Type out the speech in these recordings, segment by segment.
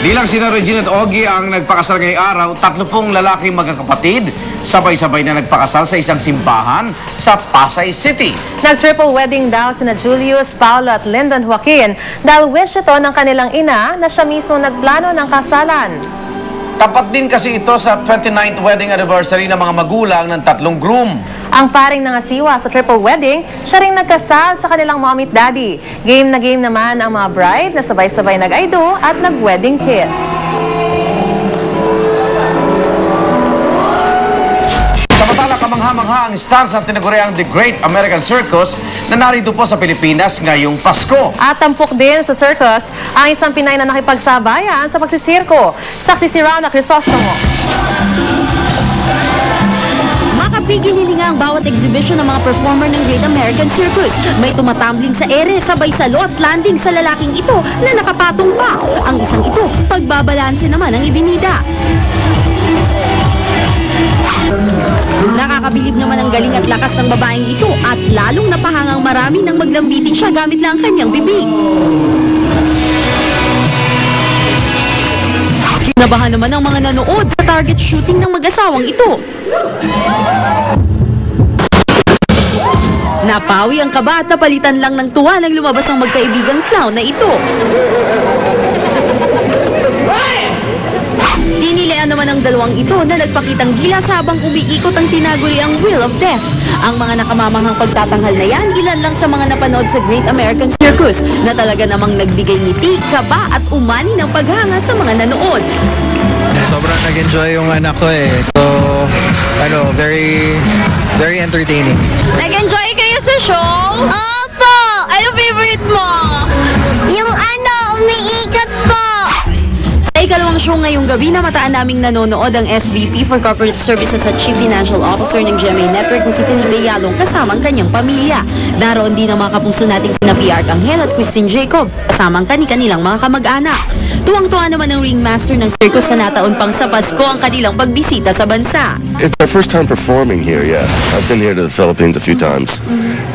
Di lang sina Regina at Ogie ang nagpakasal ngayong araw, 30 lalaking magkakapatid, sabay-sabay na nagpakasal sa isang simbahan sa Pasay City. Nag-triple wedding daw sina Julius, Paulo at Lyndon Joaquin dahil wish ito ng kanilang ina na siya mismo nagplano ng kasalan. Tapat din kasi ito sa 29th wedding anniversary ng mga magulang ng 3 groom. Ang paring nangasiwa sa triple wedding, siya ring nagkasal sa kanilang mommy at daddy. Game na game naman ang mga bride na sabay-sabay nag-I do at nag-wedding kiss. Samantala, kamangha-mangha ang stance ng tinaguriang The Great American Circus na narito po sa Pilipinas ngayong Pasko. At tampok din sa circus ang isang Pinay na nakipagsabayan sa pagsisirko. Saksi si Rana Crisostomo. Makapigil-hilinga ang bawat exhibition ng mga performer ng Great American Circus. May tumatumbling sa ere, sabay salo at landing sa lalaking ito na nakapatong pa. Ang isang ito, pagbabalanse naman ang ibinida. Nakakabilib naman ang galing at lakas ng babaeng ito at lalong napahangang marami nang maglambitin siya gamit lang ang kanyang bibig. Kinabahan naman ang mga nanood sa target shooting ng mag-asawang ito. Napawi ang kaba at napalitan lang ng tuwa nang lumabas ang magkaibigang clown na ito. Dinilean naman ang dalawang ito na nagpakitang gilas habang umiikot ang tinaguriang Wheel of Death. Ang mga nakamamanghang pagtatanghal na yan, ilan lang sa mga napanood sa Great American Circus na talaga namang nagbigay ngiti, kaba at umani ng paghanga sa mga nanood. Sobrang nag-enjoy yung anak ko eh. So, very entertaining. Nag-enjoy kayo sa show? Opo! Ano favorite mo? Yung umiikot po! Sa ikalawang show ngayong gabi, namataan naming nanonood ang SVP for Corporate Services at Chief Financial Officer ng GMA Network na si Felipe Yalong kasama ang kanyang pamilya. Naroon din ang mga kapuso nating sina PR Canghel at Christine Jacob kasama ang kanilang mga kamag-anak. Tuwang-tuwa naman ang ringmaster ng circus na nataon pang sa Pasko ang kanilang pagbisita sa bansa. It's our first time performing here, yes. I've been here to the Philippines a few times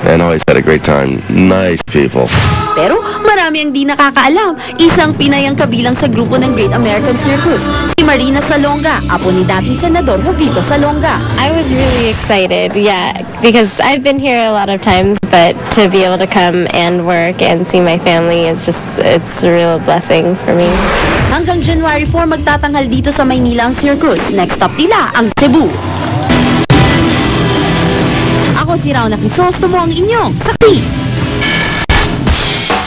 and always had a great time. Nice people. Pero marami ang di nakakaalam, isang Pinay ang kabilang sa grupo ng Great American Circus, si Marina Salonga, apo ni dating Senador Jovito Salonga. I was really excited, yeah, because I've been here a lot of times, but to be able to come and work and see my family is just, it's a real blessing for me. Hanggang January 4 magtatanghal dito sa Maynila ang circus. Next stop nila ang Cebu. Ako si Rana Crisostomo, ang inyong saksi.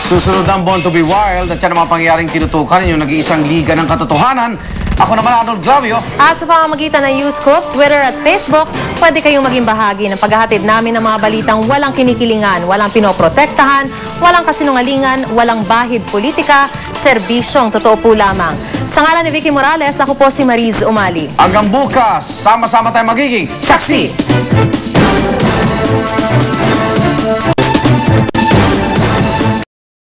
Susunod ang Born to be Wild at yan ang mga pangyayaring tinutukan yung nag-iisang liga ng katotohanan. Ako naman, Arnold Glavio. Sa pamamagitan ng Newscoop, Twitter at Facebook, pwede kayong maging bahagi ng paghahatid namin ng mga balitang walang kinikilingan, walang pinoprotektahan, walang kasinungalingan, walang bahid politika, serbisyong totoo po lamang. Sa ngalan ni Vicky Morales, ako po si Mariz Umali. Hanggang bukas, sama-sama tayong magiging saksi!